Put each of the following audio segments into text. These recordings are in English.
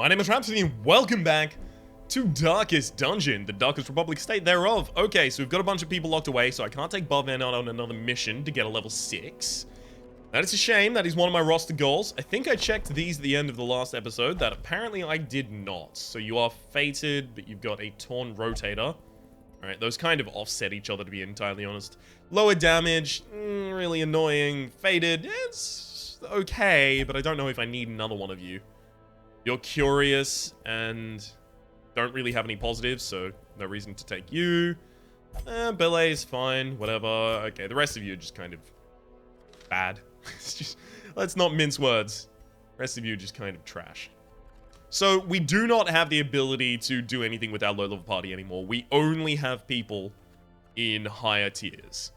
My name is Rhapsody and welcome back to Darkest Dungeon, the Darkest Republic state thereof. Okay, so we've got a bunch of people locked away, so I can't take Barvan out on another mission to get a level 6. That is a shame. That is one of my roster goals. I think I checked these at the end of the last episode. That apparently I did not. So you are fated, but you've got a torn rotator. Alright, those kind of offset each other, to be entirely honest. Lower damage, really annoying. Fated, it's okay, but I don't know if I need another one of you. You're curious and don't really have any positives, so no reason to take you. Belay is fine, whatever. Okay, the rest of you are just kind of bad. It's just, let's not mince words. The rest of you are just kind of trash. So we do not have the ability to do anything with our low-level party anymore. We only have people in higher tiers.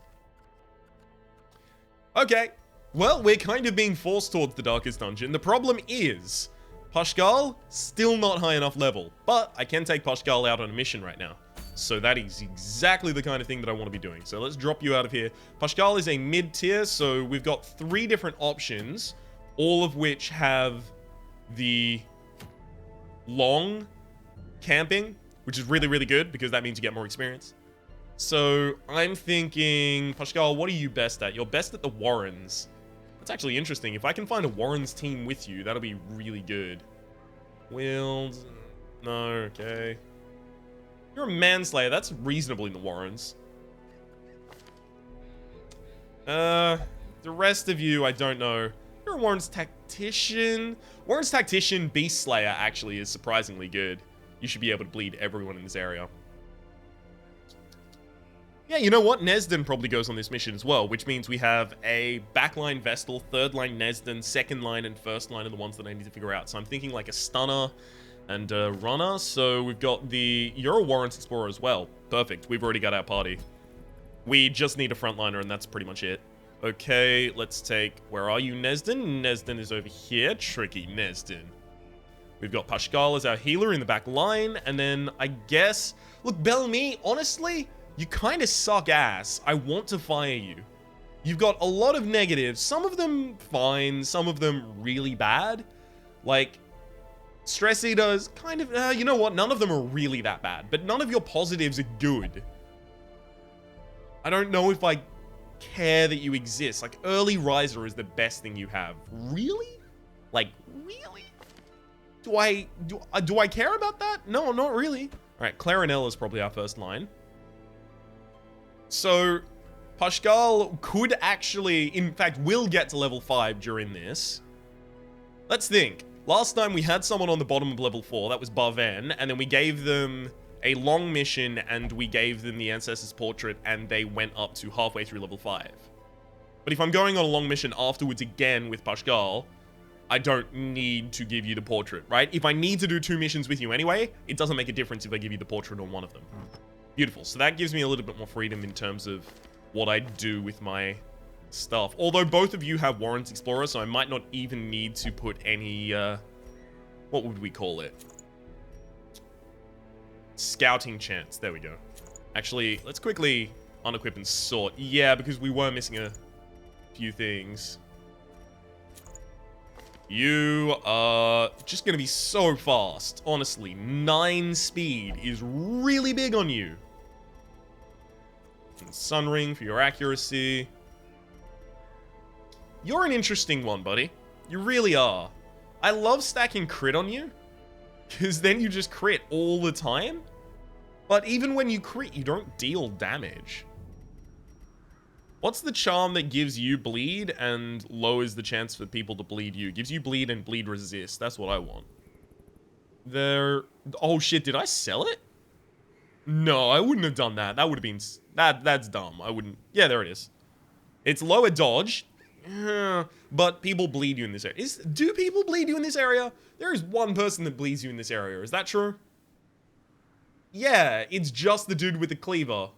Okay, well, we're kind of being forced towards the Darkest Dungeon. The problem is, Pashkal, still not high enough level, but I can take Pashkal out on a mission right now. So that is exactly the kind of thing that I want to be doing. So let's drop you out of here. Pashkal is a mid-tier, so we've got 3 different options, all of which have the long camping, which is really, really good because that means you get more experience. So I'm thinking, Pashkal, what are you best at? You're best at the Warrens. That's actually interesting. If I can find a Warrens team with you, that'll be really good. Wilds? No, okay. You're a Manslayer. That's reasonable in the Warrens. The rest of you, I don't know. You're a Warrens Tactician. Warrens Tactician Beast Slayer actually is surprisingly good. You should be able to bleed everyone in this area. Yeah, you know what? Nesden probably goes on this mission as well, which means we have a backline Vestal, third line Nesden, second line and first line are the ones that I need to figure out. So I'm thinking like a Stunner and a Runner. So we've got the... You're a Warrens Explorer as well. Perfect. We've already got our party. We just need a frontliner and that's pretty much it. Okay, let's take... Where are you, Nesden? Nesden is over here. Tricky Nesden. We've got Pashkal as our healer in the back line. And then I guess... Look, Bellamy, honestly... You kind of suck ass. I want to fire you. You've got a lot of negatives. Some of them fine. Some of them really bad. Like, Stress Eaters, kind of... you know what? None of them are really that bad. But none of your positives are good. I don't know if I care that you exist. Like, Early Riser is the best thing you have. Really? Like, really? Do I care about that? No, not really. Alright, Clarinel is probably our first line. So, Pashkal could actually, in fact, will get to level 5 during this. Let's think. Last time we had someone on the bottom of level 4, that was Barvan, and then we gave them a long mission, and we gave them the Ancestor's Portrait, and they went up to halfway through level 5. But if I'm going on a long mission afterwards again with Pashkal, I don't need to give you the Portrait, right? If I need to do 2 missions with you anyway, it doesn't make a difference if I give you the Portrait on one of them. Beautiful. So that gives me a little bit more freedom in terms of what I do with my stuff. Although both of you have Warrens Explorer, so I might not even need to put any, what would we call it? Scouting chance. There we go. Actually, let's quickly unequip and sort. Yeah, because we were missing a few things. You are just going to be so fast. Honestly, 9 speed is really big on you. And Sunring for your accuracy. You're an interesting one, buddy. You really are. I love stacking crit on you, because then you just crit all the time. But even when you crit, you don't deal damage. What's the charm that gives you bleed and lowers the chance for people to bleed you? Gives you bleed and bleed resist. That's what I want. Oh shit, did I sell it? No, I wouldn't have done that. That would have been... That's dumb. I wouldn't... Yeah, there it is. It's lower dodge. But people bleed you in this area. Do people bleed you in this area? There is one person that bleeds you in this area. Is that true? Yeah, it's just the dude with the cleaver.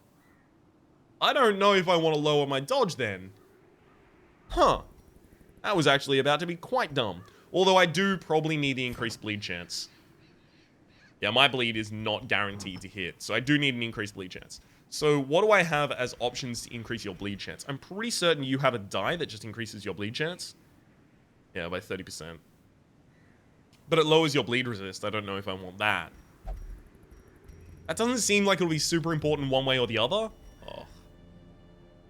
I don't know if I want to lower my dodge then. Huh. That was actually about to be quite dumb. Although I do probably need the increased bleed chance. Yeah, my bleed is not guaranteed to hit, so I do need an increased bleed chance. So what do I have as options to increase your bleed chance? I'm pretty certain you have a die that just increases your bleed chance. Yeah, by 30%. But it lowers your bleed resist. I don't know if I want that. That doesn't seem like it'll be super important one way or the other. Oh.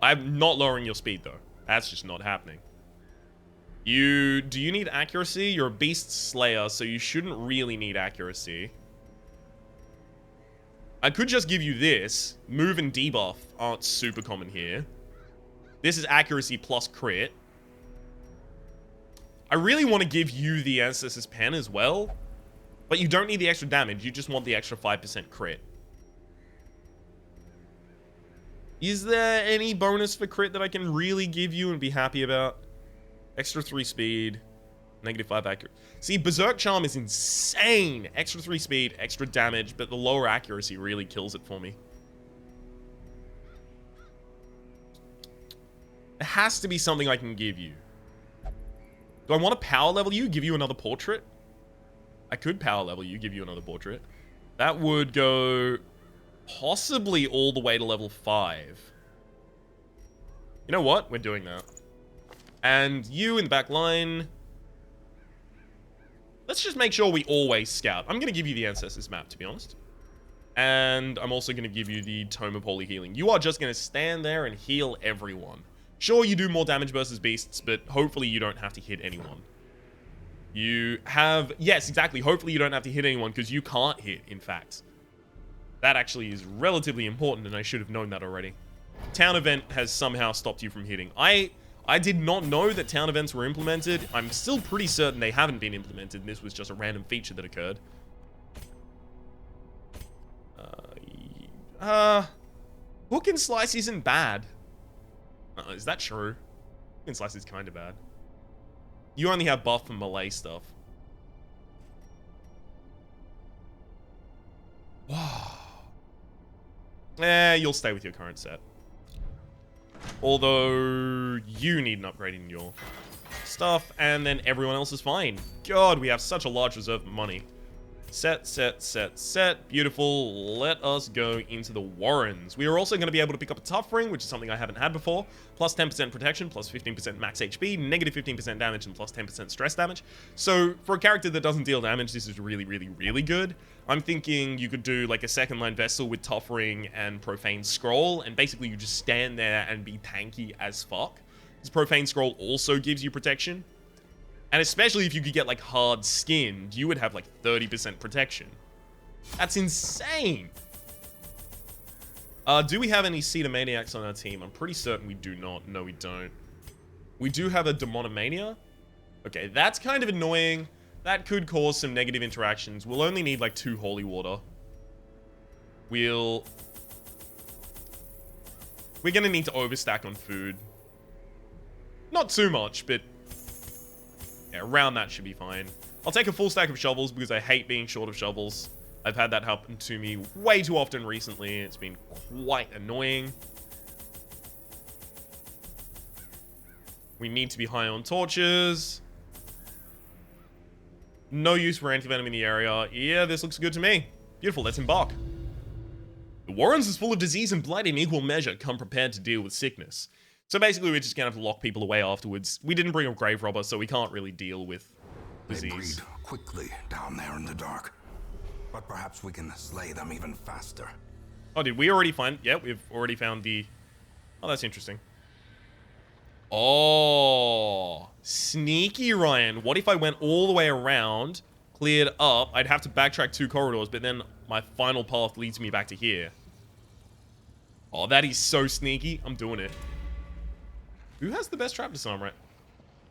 I'm not lowering your speed, though. That's just not happening. Do you need accuracy? You're a beast slayer, so you shouldn't really need accuracy. I could just give you this. Move and debuff aren't super common here. This is accuracy plus crit. I really want to give you the Ancestor's Pen as well. But you don't need the extra damage. You just want the extra 5% crit. Is there any bonus for crit that I can really give you and be happy about? Extra 3 speed. -5 accuracy. See, Berserk Charm is insane. Extra 3 speed, extra damage, but the lower accuracy really kills it for me. There has to be something I can give you. Do I want to power level you, give you another portrait? I could power level you, give you another portrait. That would go possibly all the way to level 5. You know what? We're doing that. And you in the back line. Let's just make sure we always scout. I'm going to give you the Ancestors map, to be honest. And I'm also going to give you the Tome of Holy Healing. You are just going to stand there and heal everyone. Sure, you do more damage versus beasts, but hopefully you don't have to hit anyone. You have... Yes, exactly. Hopefully you don't have to hit anyone, because you can't hit, in fact. That actually is relatively important, and I should have known that already. Town event has somehow stopped you from hitting. I did not know that town events were implemented. I'm still pretty certain they haven't been implemented, and this was just a random feature that occurred. Hook and Slice isn't bad. Is that true? Hook and Slice is kind of bad. You only have buff and melee stuff. Wow. You'll stay with your current set. Although, you need an upgrade in your stuff, and then everyone else is fine. God, we have such a large reserve of money. Set. Beautiful. Let us go into the Warrens. We are also going to be able to pick up a Tough Ring, which is something I haven't had before. Plus 10% protection, plus 15% max HP, negative 15% damage, and plus 10% stress damage. So, for a character that doesn't deal damage, this is really, really, really good. I'm thinking you could do like a second line Vessel with Tough Ring and Profane Scroll, and basically you just stand there and be tanky as fuck. This Profane Scroll also gives you protection. And especially if you could get like hard skinned, you would have like 30% protection. That's insane. Do we have any Cedar Maniacs on our team? I'm pretty certain we do not. No, we don't. We do have a Demonomania. Okay, that's kind of annoying. That could cause some negative interactions. We'll only need like 2 Holy Water. We're gonna need to overstack on food. Not too much, but yeah, around that should be fine. I'll take a full stack of shovels because I hate being short of shovels. I've had that happen to me way too often recently. It's been quite annoying. We need to be high on torches. No use for anti-venom in the area. Yeah, this looks good to me. Beautiful, let's embark. The Warrens is full of disease and blight in equal measure. Come prepared to deal with sickness. So basically, we're just gonna have to lock people away afterwards. We didn't bring a grave robber, so we can't really deal with disease. They breed quickly down there in the dark, but perhaps we can slay them even faster. Oh, did we already find? Yeah, we've already found the... Oh, that's interesting. Oh, sneaky Ryan. What if I went all the way around, cleared up? I'd have to backtrack 2 corridors, but then my final path leads me back to here. Oh, that is so sneaky. I'm doing it. Who has the best trap disarm, right?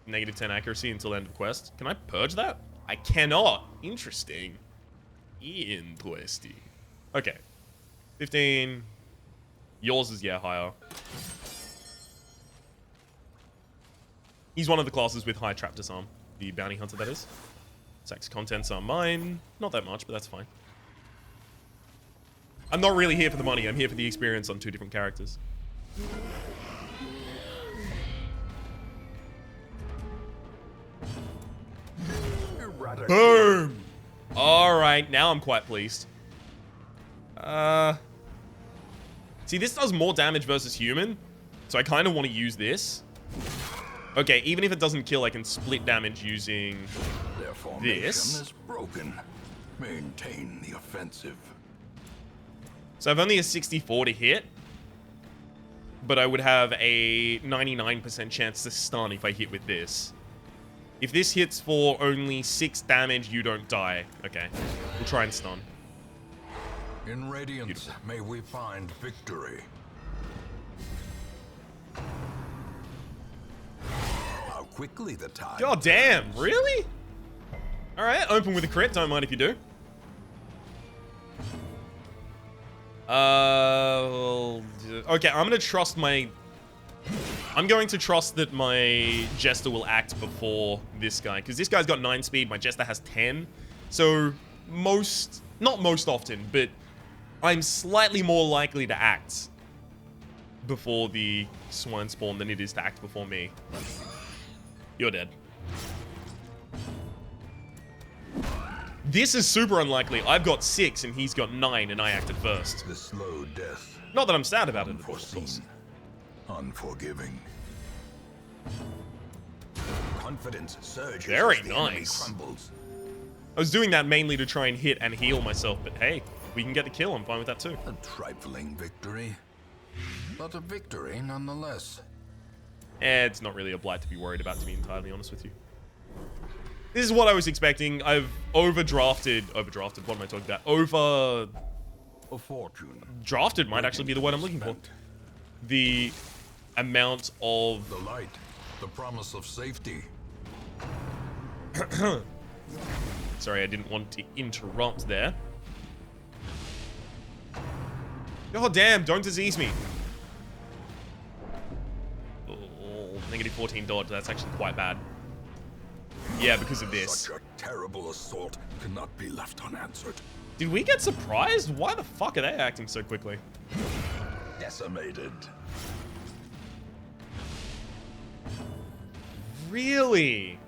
Negative 10 accuracy until end of quest. Can I purge that? I cannot. Interesting. Interesting. Okay. 15. Yours is, yeah, higher. He's one of the classes with high trap disarm. The bounty hunter, that is. Sack's contents are mine. Not that much, but that's fine. I'm not really here for the money. I'm here for the experience on 2 different characters. Boom! Alright, now I'm quite pleased. See, this does more damage versus human, so I kind of want to use this. Okay, even if it doesn't kill, I can split damage using formation this. is broken. Maintain the offensive. So I've only a 64 to hit, but I would have a 99% chance to stun if I hit with this. If this hits for only 6 damage, you don't die. Okay, we'll try and stun. In Radiance, Beautiful. may we find victory. How quickly the tide. God damn, really? Alright, open with a crit, don't mind if you do. Okay, I'm going to trust that my Jester will act before this guy, because this guy's got 9 speed, my Jester has 10. So, not most often, but I'm slightly more likely to act before the swine spawn than it is to act before me. You're dead. This is super unlikely. I've got 6 and he's got 9 and I acted first. The slow death. Not that I'm sad about it, of Unforeseen. course. Unforgiving. Confidence surges. Very as the enemy nice. crumbles. I was doing that mainly to try and hit and heal myself, but hey, we can get the kill. I'm fine with that too. A trifling victory, but a victory nonetheless. It's not really a blight to be worried about, to be entirely honest with you. This is what I was expecting. I've overdrafted, what am I talking about? A fortune. Drafted might actually be the word I'm looking for. The amount of... The light. The promise of safety. Sorry, I didn't want to interrupt there. God damn, don't disease me. Oh, negative 14 dodge, that's actually quite bad. Yeah, because of this. Such a terrible assault cannot be left unanswered. Did we get surprised? Why the fuck are they acting so quickly? Decimated. Really?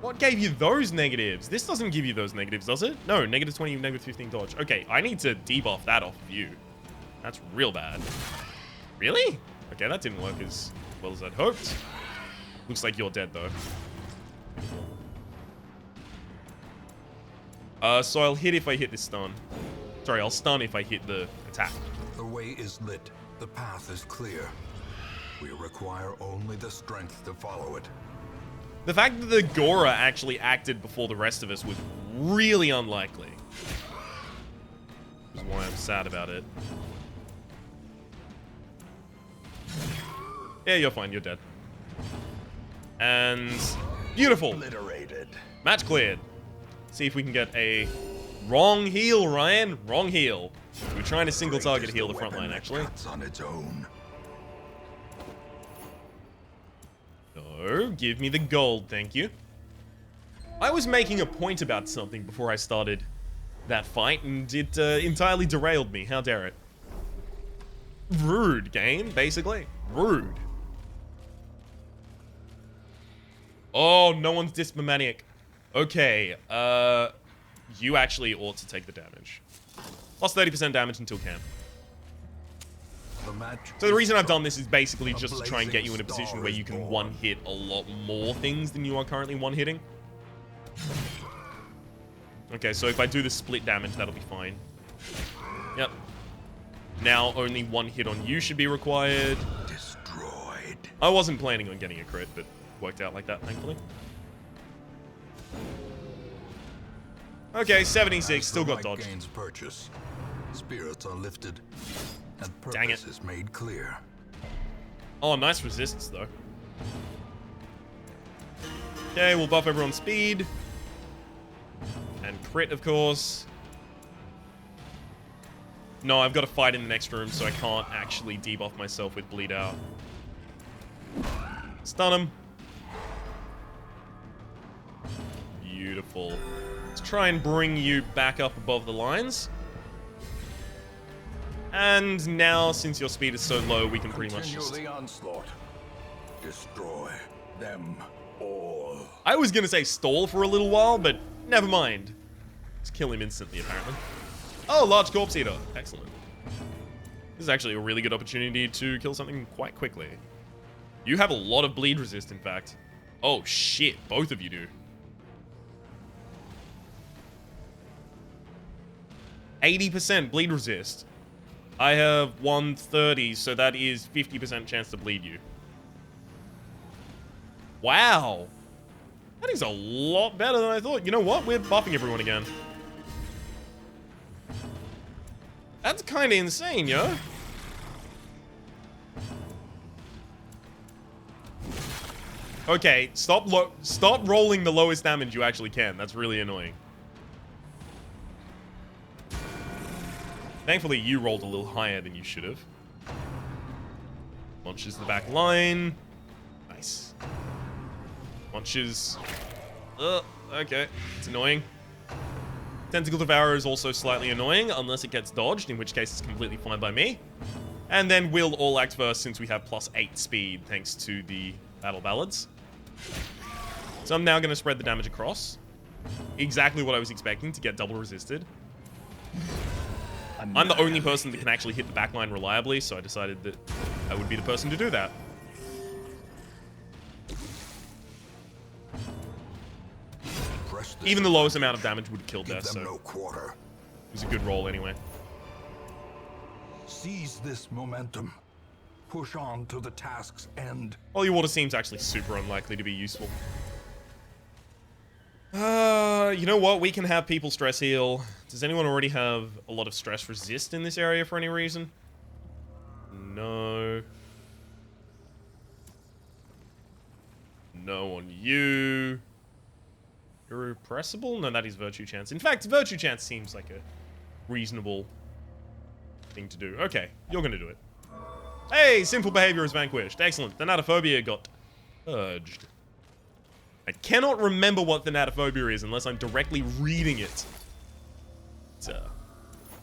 What gave you those negatives? This doesn't give you those negatives, does it? No, negative 20, negative 15 dodge. Okay, I need to debuff that off of you. That's real bad. Really? Okay, that didn't work as well as I'd hoped. Looks like you're dead, though. So I'll hit if I hit this stun. Sorry, I'll stun if I hit the attack. The way is lit. The path is clear. We require only the strength to follow it. The fact that the Gora actually acted before the rest of us was really unlikely. Which is why I'm sad about it. Yeah, you're fine. You're dead. And beautiful. Obliterated. Match cleared. See if we can get a wrong heal, Ryan. Wrong heal. We're trying to single target heal the front line, actually. Cuts on its own. No, give me the gold, thank you. I was making a point about something before I started that fight, and it entirely derailed me. How dare it? Rude, game, basically. Rude. Oh, no one's Dismomaniac. Okay, you actually ought to take the damage. Plus 30% damage until camp. So the reason I've done this is basically just to try and get you in a position where you can one-hit a lot more things than you are currently one-hitting. Okay, so if I do the split damage, that'll be fine. Yep. Now only one hit on you should be required. Destroyed. I wasn't planning on getting a crit, but worked out like that, thankfully. Okay, 76, still got dodge. Gains purchase. Spirits are lifted, and Dang it. purpose is made clear. Oh, nice resistance, though. Okay, we'll buff everyone's speed. And crit, of course. No, I've got to fight in the next room, so I can't actually debuff myself with bleed out. Stun him. Beautiful. Let's try and bring you back up above the lines. And now, since your speed is so low, we can pretty much just... Continue the onslaught. Destroy them all. I was gonna say stall for a little while, but never mind. Just kill him instantly, apparently. Oh, large corpse eater. Excellent. This is actually a really good opportunity to kill something quite quickly. You have a lot of bleed resist, in fact. Oh, shit. Both of you do. 80% bleed resist. I have 130, so that is 50% chance to bleed you. Wow. That is a lot better than I thought. You know what? We're buffing everyone again. That's kind of insane, yo. Okay, stop rolling the lowest damage you actually can. That's really annoying. Thankfully, you rolled a little higher than you should have. Launches the back line. Nice. Launches. Okay. It's annoying. Tentacle Devourer is also slightly annoying, unless it gets dodged, in which case it's completely fine by me. And then we'll all act first since we have +8 speed, thanks to the Battle Ballads. So I'm now going to spread the damage across. Exactly what I was expecting, to get double resisted. I'm the only person that can actually hit the backline reliably, so I decided that I would be the person to do that. Even the lowest amount of damage would have killed there, so it was a good roll anyway. Seize this momentum. Push on to the task's end. Holy Water seems actually super unlikely to be useful. You know what? We can have people stress heal. Does anyone already have a lot of stress resist in this area for any reason? No. No on you. Irrepressible? No, that is Virtue Chance. In fact, Virtue Chance seems like a reasonable thing to do. Okay, you're gonna do it. Hey, Sinful Behavior is vanquished. Excellent. Thanatophobia got purged. I cannot remember what Thanatophobia is unless I'm directly reading it.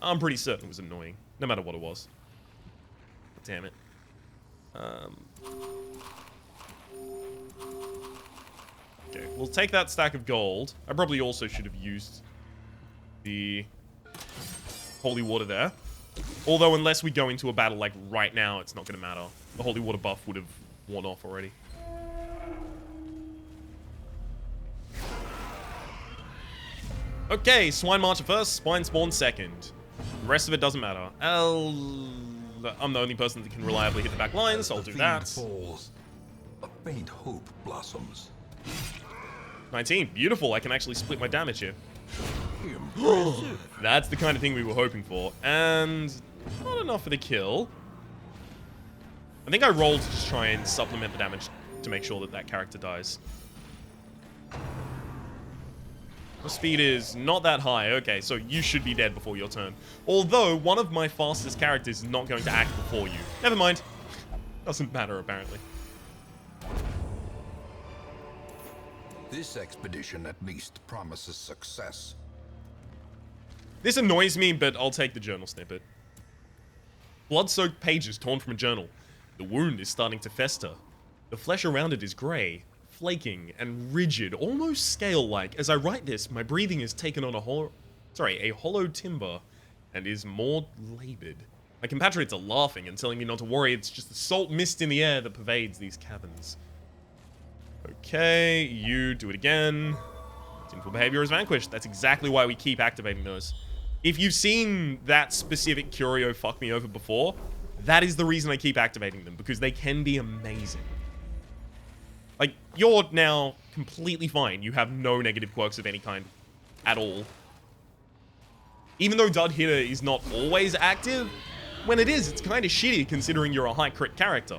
I'm pretty certain it was annoying, no matter what it was. Damn it. Okay, we'll take that stack of gold. I probably also should have used the Holy Water there. Although, unless we go into a battle like right now, it's not going to matter. The Holy Water buff would have worn off already. Okay, Swine Marcher first, Spine Spawn second. The rest of it doesn't matter. I'm the only person that can reliably hit the back line, so I'll do that. Falls, a faint hope blossoms. 19, beautiful. I can actually split my damage here. That's the kind of thing we were hoping for. And not enough for the kill. I think I rolled to just try and supplement the damage to make sure that that character dies. The speed is not that high. Okay, so you should be dead before your turn. Although, one of my fastest characters is not going to act before you. Never mind. Doesn't matter, apparently. This expedition at least promises success. This annoys me, but I'll take the journal snippet. Blood-soaked pages torn from a journal. The wound is starting to fester. The flesh around it is grey, flaking, and rigid, almost scale-like. As I write this, my breathing is taken on a hollow timber, and is more labored. My compatriots are laughing and telling me not to worry, it's just the salt mist in the air that pervades these caverns. Okay, you do it again. Sinful Behavior is vanquished. That's exactly why we keep activating those. If you've seen that specific curio fuck me over before, that is the reason I keep activating them, because they can be amazing. Like, you're now completely fine. You have no negative quirks of any kind at all. Even though Dud Hitter is not always active, when it is, it's kind of shitty considering you're a high crit character.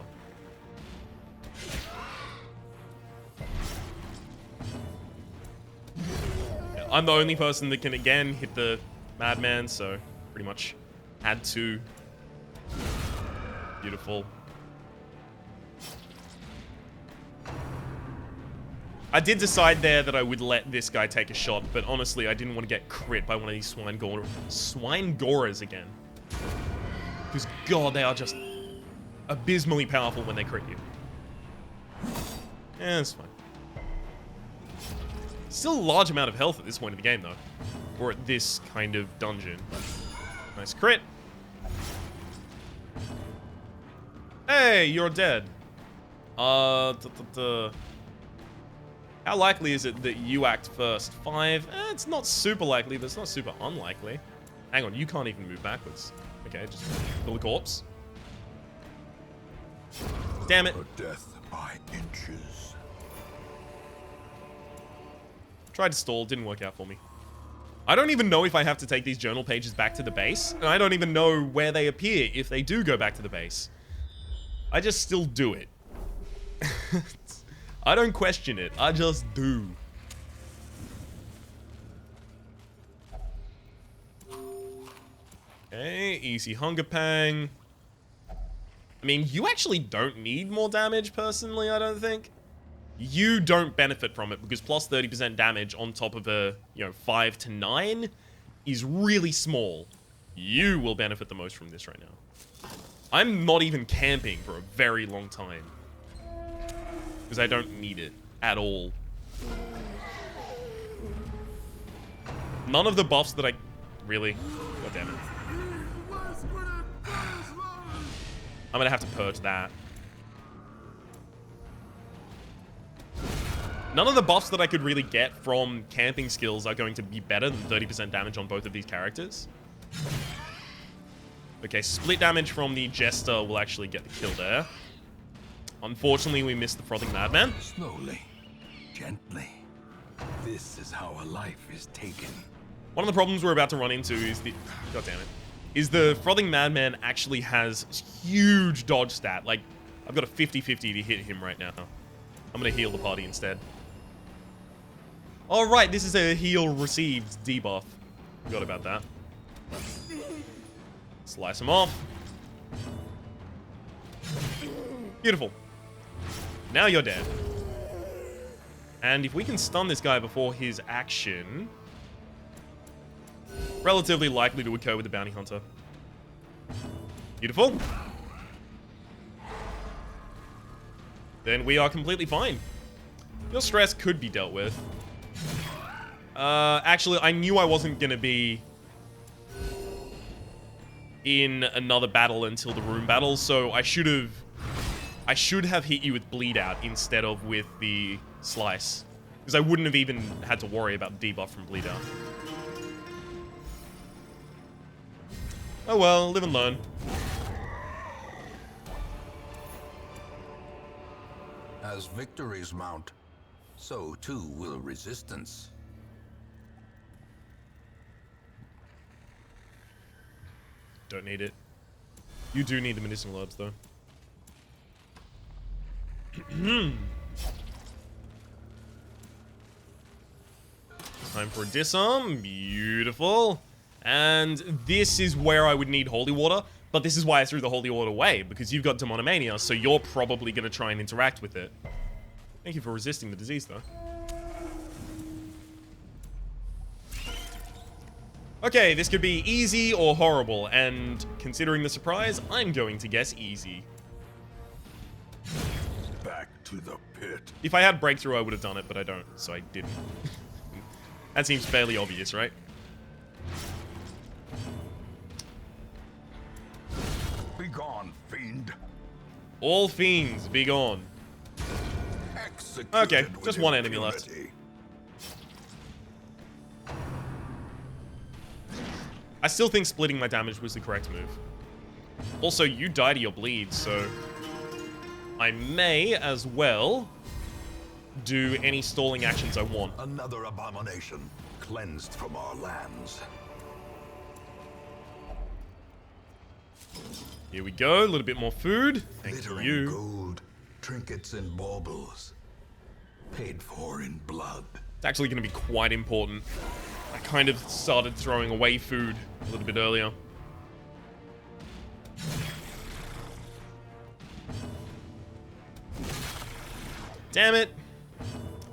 Yeah, I'm the only person that can, again, hit the Madman, so pretty much had to. Beautiful. I did decide there that I would let this guy take a shot, but honestly, I didn't want to get crit by one of these swine gorers again. Because, God, they are just abysmally powerful when they crit you. Yeah, that's fine. Still a large amount of health at this point in the game, though. Or at this kind of dungeon. Nice crit. Hey, you're dead. How likely is it that you act first? 5? It's not super likely, but it's not super unlikely. Hang on, you can't even move backwards. Okay, just kill the corpse. Damn it. A death by inches. Tried to stall, didn't work out for me. I don't even know if I have to take these journal pages back to the base, and I don't even know where they appear if they do go back to the base. I just still do it. I don't question it, I just do. Okay, easy hunger pang. I mean, you actually don't need more damage, personally, I don't think. You don't benefit from it, because plus 30% damage on top of a, 5 to 9 is really small. You will benefit the most from this right now. I'm not even camping for a very long time. Because I don't need it at all. None of the buffs that I... Really? God damn it. I'm gonna have to purge that. None of the buffs that I could really get from camping skills are going to be better than 30% damage on both of these characters. Okay, split damage from the Jester will actually get the kill there. Unfortunately, we missed the Frothing Madman. Slowly, gently. This is how a life is taken. One of the problems we're about to run into is the... God damn it. Is the Frothing Madman actually has huge dodge stat. Like, I've got a 50-50 to hit him right now. I'm gonna heal the party instead. Oh, right, this is a heal received debuff. Forgot about that. Slice him off. Beautiful. Now you're dead. And if we can stun this guy before his action... Relatively likely to occur with the Bounty Hunter. Beautiful. Then we are completely fine. Your stress could be dealt with. Actually, I knew I wasn't gonna be in another battle until the room battle, so I should have hit you with Bleed Out instead of with the Slice. Because I wouldn't have even had to worry about the debuff from Bleed Out. Oh well, live and learn. As victories mount, so too will resistance. Don't need it. You do need the medicinal herbs, though. Time for a disarm. Beautiful. And this is where I would need Holy Water, but this is why I threw the Holy Water away, because you've got Demonomania, so you're probably going to try and interact with it. Thank you for resisting the disease, though. Okay, this could be easy or horrible, and considering the surprise, I'm going to guess easy. Back to the pit. If I had Breakthrough, I would have done it, but I don't, so I didn't. That seems fairly obvious, right? Be gone, fiend. All fiends, be gone. Executed Okay, with just one enemy left. impunity. I still think splitting my damage was the correct move. Also, you die to your bleed, so I may as well do any stalling actions I want. Another abomination cleansed from our lands. Here we go, a little bit more food. Thank Glittering you. gold, trinkets and baubles, paid for in blood. It's actually going to be quite important. I kind of started throwing away food a little bit earlier. Damn it.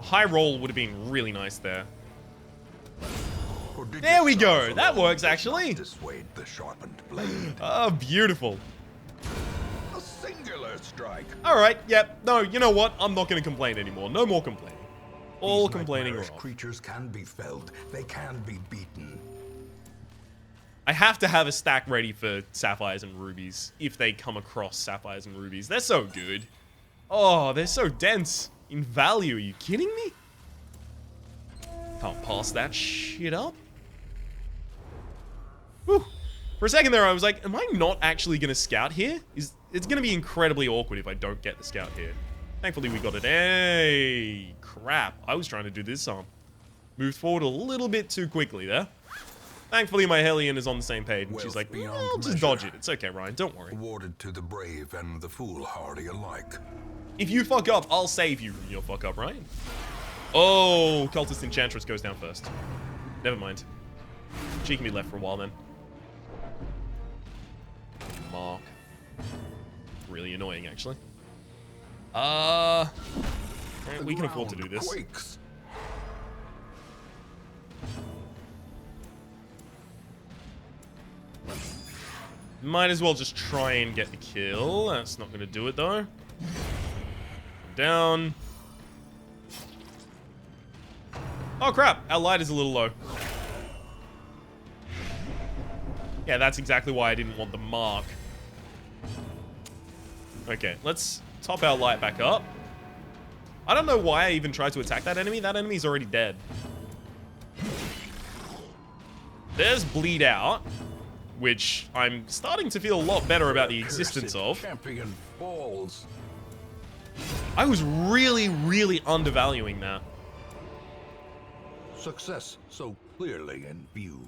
A high roll would have been really nice there. There we go. That works, actually. Dissuade the sharpened blade. Oh, beautiful. A singular strike. All right, yep. No, you know what? I'm not going to complain anymore. No more complaining. All These complaining nightmarish off. creatures can be felled. They can be beaten. I have to have a stack ready for sapphires and rubies if they come across sapphires and rubies. They're so good. Oh, they're so dense in value. Are you kidding me? Can't pass that shit up. Whew. For a second there, I was like, am I not actually going to scout here? It's going to be incredibly awkward if I don't get the scout here. Thankfully, we got it. Hey, crap. I was trying to do this arm. Moved forward a little bit too quickly there. Thankfully, my Hellion is on the same page, and she's like, I'll just dodge it. It's okay, Ryan. Don't worry. Awarded to the brave and the foolhardy alike. If you fuck up, I'll save you from your fuck up, Ryan. Oh, Cultist Enchantress goes down first. Never mind. She can be left for a while then. Mark. Really annoying, actually. Right, we can afford to do this. Quakes. Might as well just try and get the kill. That's not going to do it, though. Down. Oh, crap. Our light is a little low. Yeah, that's exactly why I didn't want the mark. Okay, let's top our light back up. I don't know why I even tried to attack that enemy. That enemy's already dead. There's Bleed Out, which I'm starting to feel a lot better about the existence of. Champion falls. I was really, really undervaluing that. Success so clearly in view.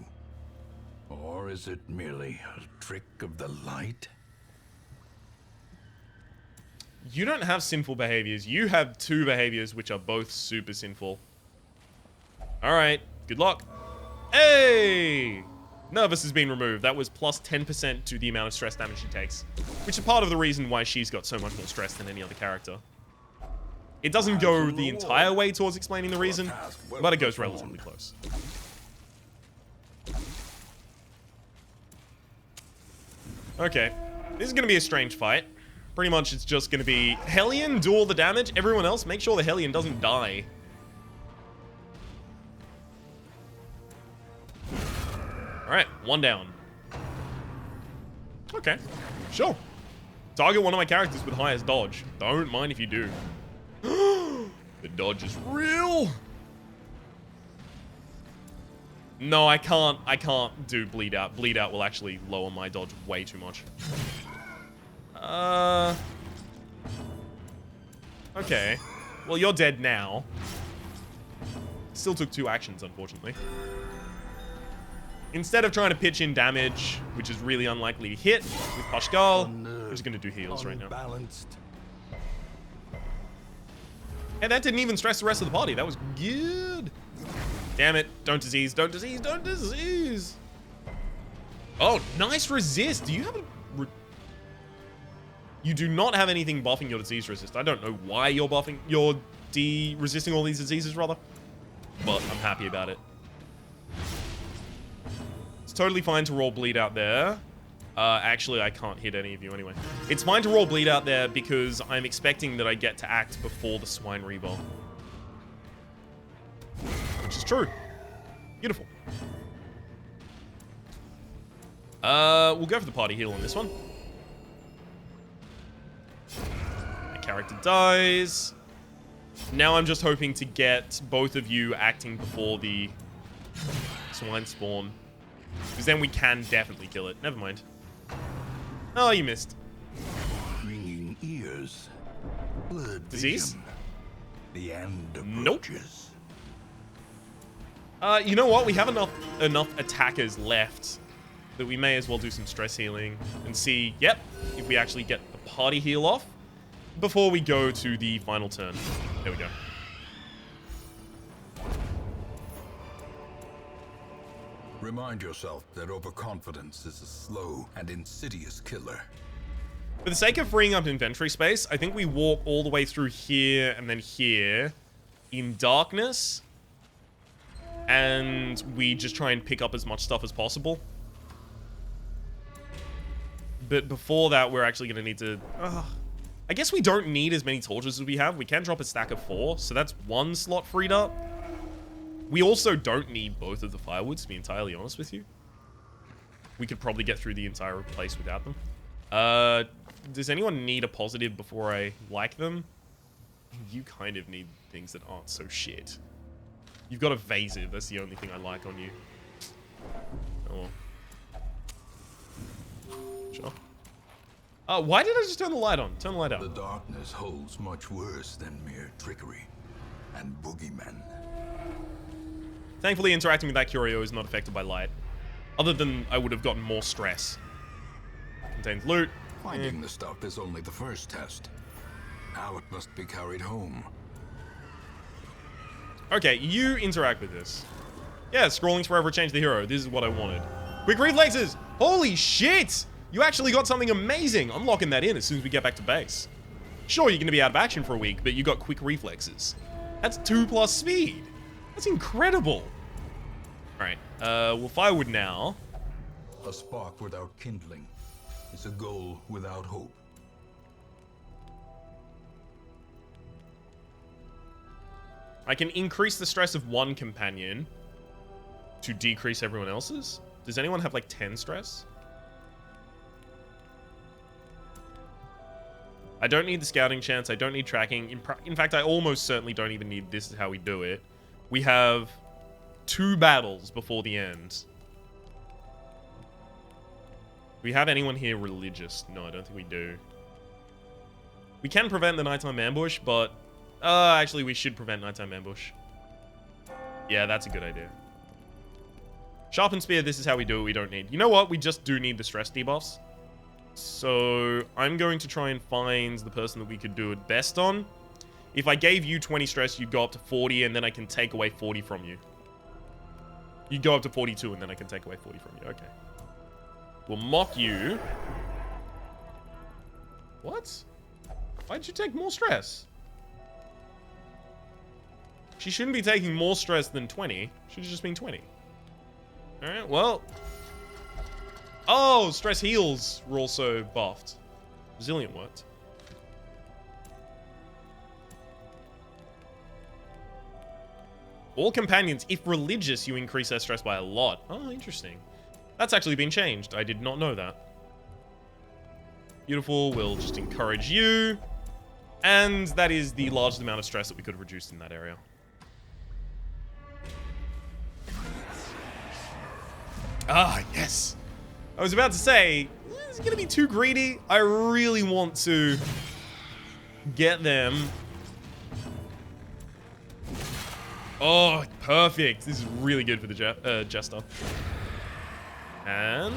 Or is it merely a trick of the light? You don't have sinful behaviors. You have two behaviors which are both super sinful. Alright, good luck. Hey! Nervous has been removed. That was plus 10% to the amount of stress damage she takes. Which is part of the reason why she's got so much more stress than any other character. It doesn't go the entire way towards explaining the reason, but it goes relatively close. Okay, this is going to be a strange fight. Pretty much it's just going to be Hellion, do all the damage. Everyone else, make sure the Hellion doesn't die. Alright, one down. Okay, sure. Target one of my characters with highest dodge. Don't mind if you do. The dodge is real. No, I can't do Bleed Out. Bleed Out will actually lower my dodge way too much. Okay. Well, you're dead now. Still took 2 actions, unfortunately. Instead of trying to pitch in damage, which is really unlikely to hit with Pascal, I'm just going to do heals right now. And that didn't even stress the rest of the party. That was good. Damn it. Don't disease, don't disease, don't disease. Oh, nice resist. Do you have a... You do not have anything buffing your disease resist. I don't know why you're buffing... You're resisting all these diseases, rather. But I'm happy about it. It's totally fine to roll Bleed Out there. Actually, I can't hit any of you anyway. It's fine to roll Bleed Out there because I'm expecting that I get to act before the Swine Reaver. Which is true. Beautiful. We'll go for the party heal on this one. The character dies. Now I'm just hoping to get both of you acting before the swine spawn. Because then we can definitely kill it. Never mind. Oh, you missed. Ringing ears. Blurred Disease? vision. The end Nope. approaches. You know what? We have enough attackers left that we may as well do some stress healing and see, yep, if we actually get the party heal off before we go to the final turn. There we go. Remind yourself that overconfidence is a slow and insidious killer. For the sake of freeing up inventory space, I think we walk all the way through here and then here in darkness. And we just try and pick up as much stuff as possible. But before that, we're actually going to need to... I guess we don't need as many torches as we have. We can drop a stack of 4, so that's 1 slot freed up. We also don't need both of the firewoods, to be entirely honest with you. We could probably get through the entire place without them. Does anyone need a positive before I like them? You kind of need things that aren't so shit. You've got evasive, that's the only thing I like on you. Oh well. Why did I just turn the light on? Turn the light The out. darkness holds much worse than mere trickery and boogeymen. Thankfully, interacting with that curio is not affected by light. Other than I would have gotten more stress. Contains loot. Finding the stuff is only the first test. Now it must be carried home. Okay, you interact with this. Yeah, scrolling's forever changed the hero. This is what I wanted. Quick reflexes! Holy shit! You actually got something amazing! I'm locking that in as soon as we get back to base. Sure, you're gonna be out of action for a week, but you got quick reflexes. That's 2+ speed. That's incredible. Alright, well, firewood now. A spark without kindling is a goal without hope. I can increase the stress of one companion to decrease everyone else's. Does anyone have like 10 stress? I don't need the scouting chance. I don't need tracking. In fact, I almost certainly don't even need this is how we do it. We have 2 battles before the end. Do we have anyone here religious? No, I don't think we do. We can prevent the nighttime ambush, but... actually, we should prevent nighttime ambush. Yeah, that's a good idea. Sharpened spear, this is how we do it. We don't need... You know what? We just do need the stress debuffs. So, I'm going to try and find the person that we could do it best on. If I gave you 20 stress, you'd go up to 40, and then I can take away 40 from you. You'd go up to 42, and then I can take away 40 from you. Okay. We'll mock you. What? Why'd you take more stress? She shouldn't be taking more stress than 20. Should have just been 20. Alright, well... Oh, stress heals were also buffed. Resilient worked. All companions, if religious, you increase their stress by a lot. Oh, interesting. That's actually been changed. I did not know that. Beautiful. We'll just encourage you. And that is the largest amount of stress that we could have reduced in that area. Ah, yes. I was about to say, is it going to be too greedy? I really want to get them. Oh, perfect. This is really good for the Jester. And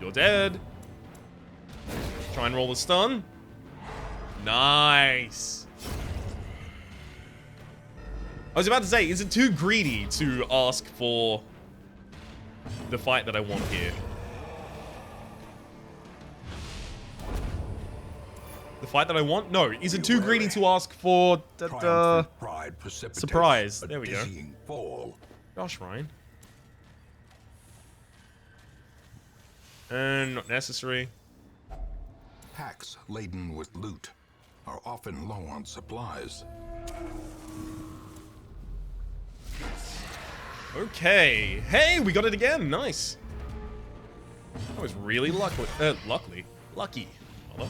you're dead. Try and roll the stun. Nice. I was about to say, is it too greedy to ask for the fight that I want here? The fight that I want? No. Is it too greedy to ask for surprise? There we go. Fall. Gosh, Ryan. And not necessary. Packs laden with loot are often low on supplies. Okay. Hey, we got it again. Nice. That was really lucky. Lucky. Rather.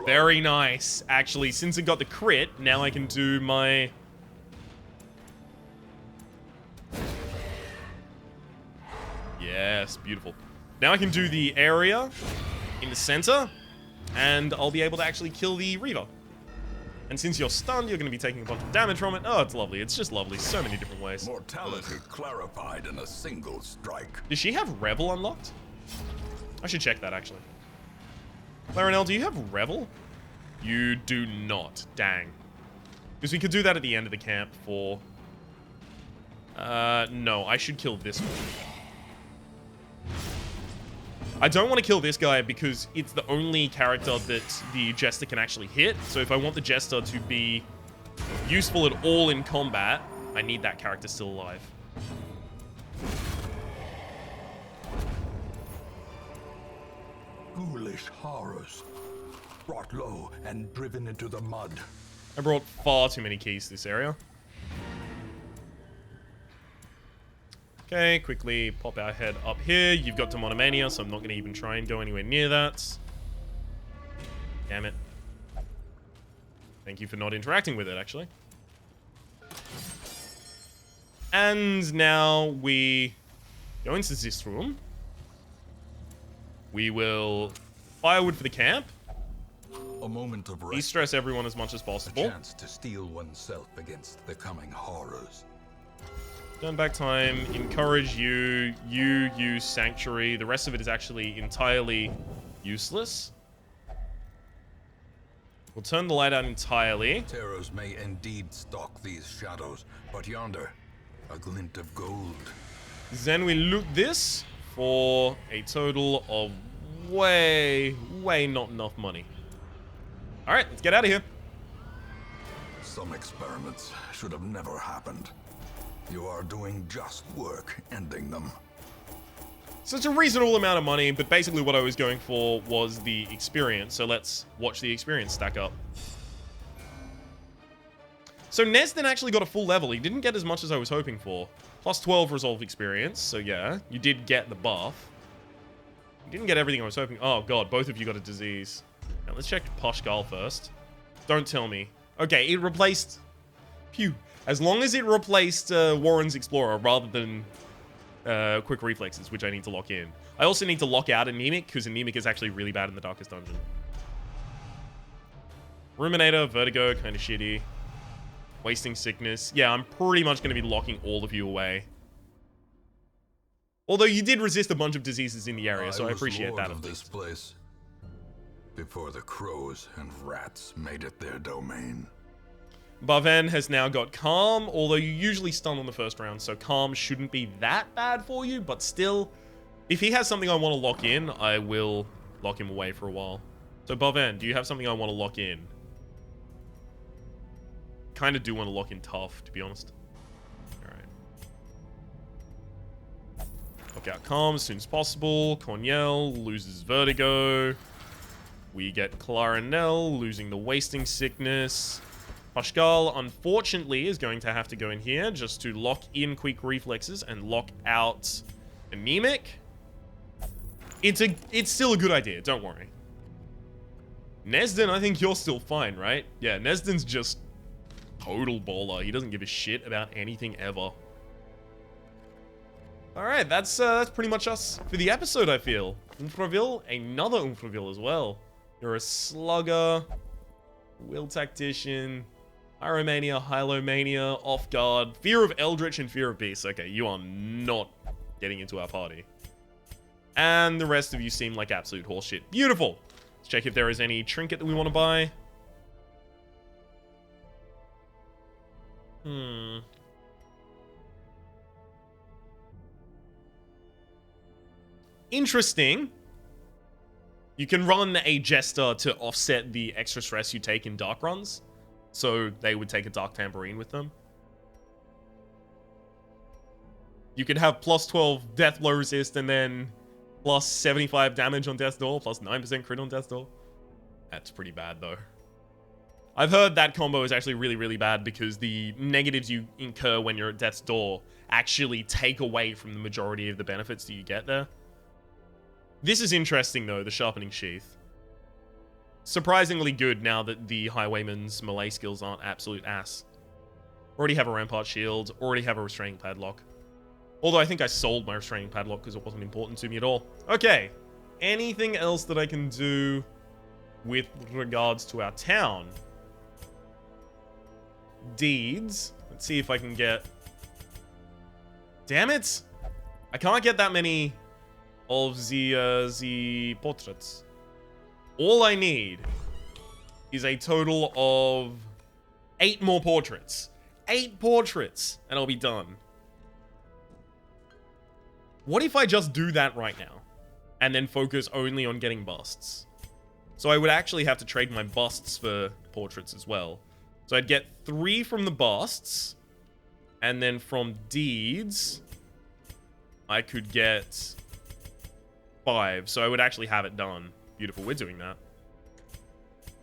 Very nice. Actually, since it got the crit, now I can do my... Yes, beautiful. Now I can do the area in the center, and I'll be able to actually kill the Reaver. And since you're stunned, you're going to be taking a bunch of damage from it. Oh, it's lovely. It's just lovely. So many different ways. Mortality clarified in a single strike. Does she have Revel unlocked? I should check that, actually. Clarinel, do you have Revel? You do not. Dang. Because we could do that at the end of the camp for... no, I should kill this one. I don't want to kill this guy because it's the only character that the Jester can actually hit. So if I want the Jester to be useful at all in combat, I need that character still alive. Ghoulish horrors, brought low and driven into the mud. I brought far too many keys to this area. Okay, quickly pop our head up here. You've got Demonomania, so I'm not going to even try and go anywhere near that. Damn it. Thank you for not interacting with it, actually. And now we Go into this room. We will firewood for the camp. A moment of rest. De-stress everyone as much as A possible. chance to steel oneself against the coming horrors. Turn back time. Encourage you. You use sanctuary. The rest of it is actually entirely useless. We'll turn the light out entirely. Terrors may indeed stalk these shadows, but yonder, a glint of gold. Then we loot this for a total of way not enough money. All right, let's get out of here. Some experiments should have never happened. You are doing just work ending them. So it's a reasonable amount of money, but basically what I was going for was the experience. So let's watch the experience stack up. So Nesden actually got a full level. He didn't get as much as I was hoping for. Plus 12 resolve experience. So yeah, you did get the buff. You didn't get everything I was hoping. Oh god, both of you got a disease. Now let's check Poshgal first. Don't tell me. Okay, it replaced... Phew. As long as it replaced Warren's Explorer rather than Quick Reflexes, which I need to lock in. I also need to lock out Anemic, because Anemic is actually really bad in the Darkest Dungeon. Ruminator, Vertigo, kind of shitty. Wasting Sickness. Yeah, I'm pretty much going to be locking all of you away. Although you did resist a bunch of diseases in the area, so I appreciate that at this place before the crows and rats made it their domain. Baven has now got Calm, although you usually stun on the first round, so Calm shouldn't be that bad for you, but still, if he has something I want to lock in, I will lock him away for a while. So Baven, do you have something I want to lock in? Kind of do want to lock in Tough, to be honest. Alright. Lock out Calm as soon as possible. Cornell loses Vertigo. We get Clarinel losing the Wasting Sickness. Pascal, unfortunately, is going to have to go in here just to lock in Quick Reflexes and lock out Anemic. It's still a good idea, don't worry. Nesden, I think you're still fine, right? Yeah, Nesden's just total baller. He doesn't give a shit about anything ever. Alright, that's pretty much us for the episode, I feel. Umfraville, another Umfraville as well. You're a Slugger, Will Tactician, Pyromania, Hylomania, Off Guard, Fear of Eldritch, and Fear of Beasts. Okay, you are not getting into our party. And the rest of you seem like absolute horseshit. Beautiful! Let's check if there is any trinket that we want to buy. Interesting. You can run a Jester to offset the extra stress you take in dark runs. So they would take a Dark Tambourine with them. You could have plus 12 death blow resist and then plus 75 damage on Death's Door, plus 9% crit on Death's Door. That's pretty bad though. I've heard that combo is actually really bad because the negatives you incur when you're at Death's Door actually take away from the majority of the benefits that you get there. This is interesting though, the Sharpening Sheath. Surprisingly good now that the Highwayman's melee skills aren't absolute ass. Already have a Rampart Shield, already have a Restraining Padlock. Although I think I sold my Restraining Padlock because it wasn't important to me at all. Okay, anything else that I can do with regards to our town? Deeds. Let's see if I can get... Damn it! I can't get that many of the portraits. All I need is a total of 8 more portraits. 8 portraits, and I'll be done. What if I just do that right now, and then focus only on getting busts? So I would actually have to trade my busts for portraits as well. So I'd get 3 from the busts, and then from deeds, I could get 5. So I would actually have it done. Beautiful, we're doing that.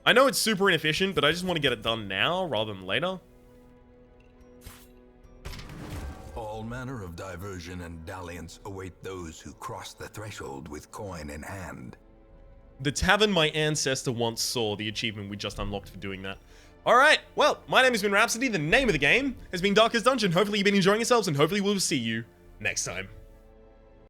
I know it's super inefficient, but I just want to get it done now rather than later. All manner of diversion and dalliance await those who cross the threshold with coin in hand. The tavern my ancestor once saw, the achievement we just unlocked for doing that. Alright, well, my name has been Rhapsody, the name of the game has been Darkest Dungeon. Hopefully you've been enjoying yourselves, and hopefully we'll see you next time.